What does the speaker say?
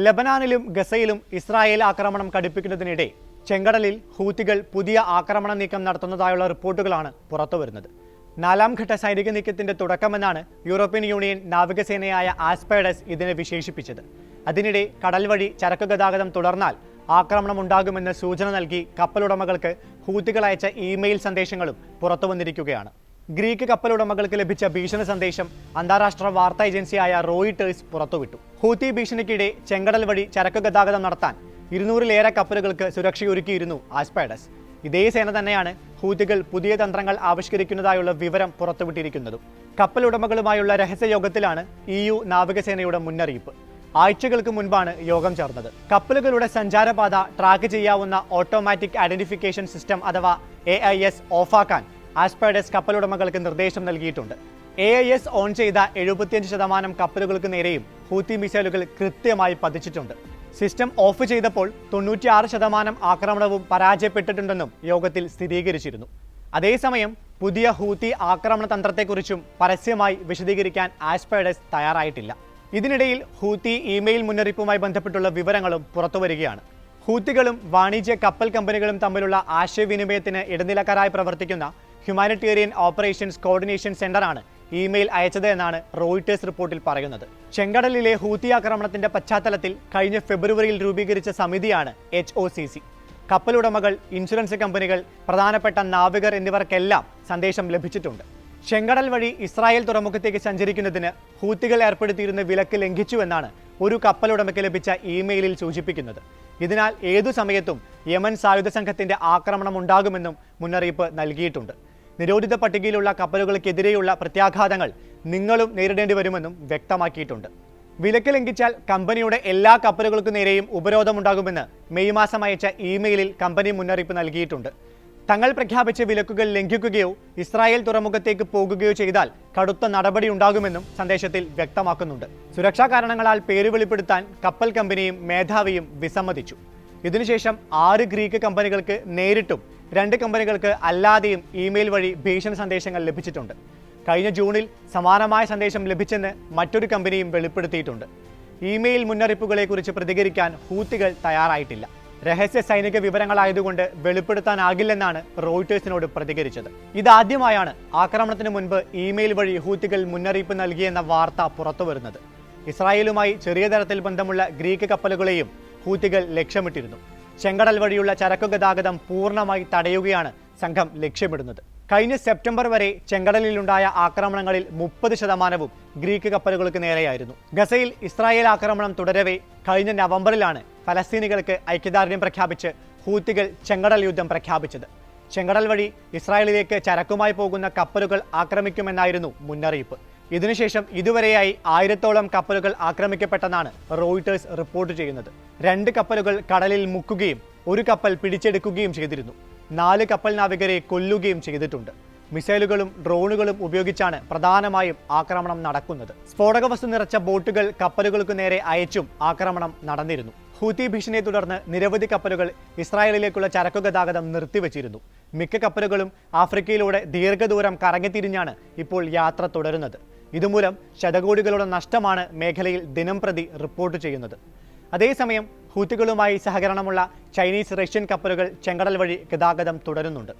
ലബനാനിലും ഗസയിലും Israel ആക്രമണം കടുപ്പിക്കുന്നതിനിടെ ചെങ്കടലിൽ ഹൂത്തികൾ പുതിയ ആക്രമണ നീക്കം നടത്തുന്നതായുള്ള റിപ്പോർട്ടുകളാണ് പുറത്തുവരുന്നത്. നാലാം ഘട്ട സൈനിക നീക്കത്തിന്റെ തുടക്കമെന്നാണ് യൂറോപ്യൻ യൂണിയൻ നാവികസേനയായ ആസ്പേഡസ് ഇതിനെ വിശേഷിപ്പിച്ചത്. അതിനിടെ കടൽ വഴി ചരക്ക് ഗതാഗതം തുടർന്നാൽ ആക്രമണം ഉണ്ടാകുമെന്ന് സൂചന നൽകി കപ്പലുടമകൾക്ക് ഹൂത്തികൾ അയച്ച ഇമെയിൽ സന്ദേശങ്ങളും പുറത്തുവന്നിരിക്കുകയാണ്. ഗ്രീക്ക് കപ്പലുടമകൾക്ക് ലഭിച്ച ഭീഷണി സന്ദേശം അന്താരാഷ്ട്ര വാർത്താ ഏജൻസിയായ റോയിട്ടേഴ്സ് പുറത്തുവിട്ടു. ഹൂത്തി ഭീഷണിക്കിടെ ചെങ്കടൽ വഴി ചരക്ക് ഗതാഗതം നടത്താൻ 200-ലേറെ കപ്പലുകൾക്ക് സുരക്ഷയൊരുക്കിയിരുന്നു ആസ്പേഡസ്. ഇതേ സേന തന്നെയാണ് ഹൂത്തികൾ പുതിയ തന്ത്രങ്ങൾ ആവിഷ്കരിക്കുന്നതായുള്ള വിവരം പുറത്തുവിട്ടിരിക്കുന്നതും. കപ്പലുടമകളുമായുള്ള രഹസ്യയോഗത്തിലാണ് EU നാവികസേനയുടെ മുന്നറിയിപ്പ്. ആഴ്ചകൾക്ക് മുൻപാണ് യോഗം ചേർന്നത്. കപ്പലുകളുടെ സഞ്ചാരപാത ട്രാക്ക് ചെയ്യാവുന്ന ഓട്ടോമാറ്റിക് ഐഡന്റിഫിക്കേഷൻ സിസ്റ്റം അഥവാ AIS ഓഫാക്കാൻ ആസ്പേഡസ് കപ്പലുടമകൾക്ക് നിർദ്ദേശം നൽകിയിട്ടുണ്ട്. AIS ഓൺ ചെയ്ത 75% കപ്പലുകൾക്ക് നേരെയും ഹൂത്തി മിസൈലുകൾ കൃത്യമായി പതിച്ചിട്ടുണ്ട്. സിസ്റ്റം ഓഫ് ചെയ്തപ്പോൾ 96% ആക്രമണവും പരാജയപ്പെട്ടിട്ടുണ്ടെന്നും യോഗത്തിൽ സ്ഥിരീകരിച്ചിരുന്നു. അതേസമയം പുതിയ ഹൂത്തി ആക്രമണ തന്ത്രത്തെക്കുറിച്ചും പരസ്യമായി വിശദീകരിക്കാൻ ആസ്പേഡസ് തയ്യാറായിട്ടില്ല. ഇതിനിടയിൽ ഹൂത്തി ഇമെയിൽ മുന്നറിയിപ്പുമായി ബന്ധപ്പെട്ടുള്ള വിവരങ്ങളും പുറത്തുവരികയാണ്. ഹൂത്തികളും വാണിജ്യ കപ്പൽ കമ്പനികളും തമ്മിലുള്ള ആശയവിനിമയത്തിന് ഇടനിലക്കാരായി പ്രവർത്തിക്കുന്ന ഹ്യൂമാനിറ്റേറിയൻ ഓപ്പറേഷൻസ് കോർഡിനേഷൻ സെന്ററാണ് ഇമെയിൽ അയച്ചത് എന്നാണ് റോയിട്ടേഴ്സ് റിപ്പോർട്ടിൽ പറയുന്നത്. ചെങ്കടലിലെ ഹൂത്തി ആക്രമണത്തിന്റെ പശ്ചാത്തലത്തിൽ കഴിഞ്ഞ ഫെബ്രുവരിയിൽ രൂപീകരിച്ച സമിതിയാണ് HOCC. കപ്പലുടമകൾ, ഇൻഷുറൻസ് കമ്പനികൾ, പ്രധാനപ്പെട്ട നാവികർ എന്നിവർക്കെല്ലാം സന്ദേശം ലഭിച്ചിട്ടുണ്ട്. ചെങ്കടൽ വഴി ഇസ്രായേൽ തുറമുഖത്തേക്ക് സഞ്ചരിക്കുന്നതിന് ഹൂത്തികൾ ഏർപ്പെടുത്തിയിരുന്ന വിലക്ക് ലംഘിച്ചുവെന്നാണ് ഒരു കപ്പലുടമയ്ക്ക് ലഭിച്ച ഇമെയിലിൽ സൂചിപ്പിക്കുന്നത്. ഇതിനാൽ ഏതു സമയത്തും യമൻ സായുധ സംഘത്തിന്റെ ആക്രമണം ഉണ്ടാകുമെന്നും മുന്നറിയിപ്പ് നൽകിയിട്ടുണ്ട്. നിരോധിത പട്ടികയിലുള്ള കപ്പലുകൾക്കെതിരെയുള്ള പ്രത്യാഘാതങ്ങൾ നിങ്ങളും നേരിടേണ്ടി വരുമെന്നും വ്യക്തമാക്കിയിട്ടുണ്ട്. വിലക്ക് ലംഘിച്ചാൽ കമ്പനിയുടെ എല്ലാ കപ്പലുകൾക്കു നേരെയും ഉപരോധമുണ്ടാകുമെന്ന് മെയ് മാസം അയച്ച ഇമെയിലിൽ കമ്പനി മുന്നറിയിപ്പ് നൽകിയിട്ടുണ്ട്. തങ്ങൾ പ്രഖ്യാപിച്ച വിലക്കുകൾ ലംഘിക്കുകയോ ഇസ്രായേൽ തുറമുഖത്തേക്ക് പോകുകയോ ചെയ്താൽ കടുത്ത നടപടി ഉണ്ടാകുമെന്നും സന്ദേശത്തിൽ വ്യക്തമാക്കുന്നുണ്ട്. സുരക്ഷാ കാരണങ്ങളാൽ പേര് വെളിപ്പെടുത്താൻ കപ്പൽ കമ്പനിയും മേധാവിയും വിസമ്മതിച്ചു. ഇതിനുശേഷം 6 ഗ്രീക്ക് കമ്പനികൾക്ക് നേരിട്ടും 2 കമ്പനികൾക്ക് അല്ലാതെയും ഇമെയിൽ വഴി ഭീഷണി സന്ദേശങ്ങൾ ലഭിച്ചിട്ടുണ്ട്. കഴിഞ്ഞ ജൂണിൽ സമാനമായ സന്ദേശം ലഭിച്ചെന്ന് മറ്റൊരു കമ്പനിയും വെളിപ്പെടുത്തിയിട്ടുണ്ട്. ഇമെയിൽ മുന്നറിയിപ്പുകളെക്കുറിച്ച് പ്രതികരിക്കാൻ ഹൂത്തികൾ തയ്യാറായിട്ടില്ല. രഹസ്യ സൈനിക വിവരങ്ങളായതുകൊണ്ട് വെളിപ്പെടുത്താനാകില്ലെന്നാണ് റോയിട്ടേഴ്സിനോട് പ്രതികരിച്ചത്. ഇതാദ്യമായാണ് ആക്രമണത്തിന് മുൻപ് ഇമെയിൽ വഴി ഹൂത്തികൾ മുന്നറിയിപ്പ് നൽകിയെന്ന വാർത്ത പുറത്തുവരുന്നത്. ഇസ്രായേലുമായി ചെറിയ തരത്തിൽ ബന്ധമുള്ള ഗ്രീക്ക് കപ്പലുകളെയും ഹൂത്തികൾ ലക്ഷ്യമിട്ടിരുന്നു. ചെങ്കടൽ വഴിയുള്ള ചരക്കു ഗതാഗതം പൂർണ്ണമായി തടയുകയാണ് സംഘം ലക്ഷ്യമിടുന്നത്. കഴിഞ്ഞ സെപ്റ്റംബർ വരെ ചെങ്കടലിലുണ്ടായ ആക്രമണങ്ങളിൽ 30% ഗ്രീക്ക് കപ്പലുകൾക്ക് നേരെയായിരുന്നു. ഗസയിൽ ഇസ്രായേൽ ആക്രമണം തുടരവേ കഴിഞ്ഞ നവംബറിലാണ് ഫലസ്തീനികൾക്ക് ഐക്യദാർഢ്യം പ്രഖ്യാപിച്ച് ഹൂത്തികൾ ചെങ്കടൽ യുദ്ധം പ്രഖ്യാപിച്ചത്. ചെങ്കടൽ വഴി ഇസ്രായേലിലേക്ക് ചരക്കുമായി പോകുന്ന കപ്പലുകൾ ആക്രമിക്കുമെന്നായിരുന്നു മുന്നറിയിപ്പ്. ഇതിനുശേഷം ഇതുവരെയായി 1000-ഓളം കപ്പലുകൾ ആക്രമിക്കപ്പെട്ടെന്നാണ് റോയിട്ടേഴ്സ് റിപ്പോർട്ട് ചെയ്യുന്നത്. 2 കപ്പലുകൾ കടലിൽ മുക്കുകയും 1 കപ്പൽ പിടിച്ചെടുക്കുകയും ചെയ്തിരുന്നു. 4 കപ്പൽ നാവികരെ കൊല്ലുകയും ചെയ്തിട്ടുണ്ട്. മിസൈലുകളും ഡ്രോണുകളും ഉപയോഗിച്ചാണ് പ്രധാനമായും ആക്രമണം നടക്കുന്നത്. സ്ഫോടക വസ്തു നിറച്ച ബോട്ടുകൾ കപ്പലുകൾക്ക് നേരെ അയച്ചും ആക്രമണം നടന്നിരുന്നു. ഹൂത്തി ഭീഷണിയെ തുടർന്ന് നിരവധി കപ്പലുകൾ ഇസ്രായേലിലേക്കുള്ള ചരക്കു ഗതാഗതം നിർത്തിവച്ചിരുന്നു. മിക്ക കപ്പലുകളും ആഫ്രിക്കയിലൂടെ ദീർഘദൂരം കറങ്ങിത്തിരിഞ്ഞാണ് ഇപ്പോൾ യാത്ര തുടരുന്നത്. ഇതുമൂലം ശതകോടികളുടെ നഷ്ടമാണ് മേഖലയിൽ ദിനംപ്രതി റിപ്പോർട്ട് ചെയ്യുന്നത്. അതേസമയം ഹൂത്തികളുമായി സഹകരണമുള്ള ചൈനീസ്, റഷ്യൻ കപ്പലുകൾ ചെങ്കടൽ വഴി ഗതാഗതം തുടരുന്നുണ്ട്.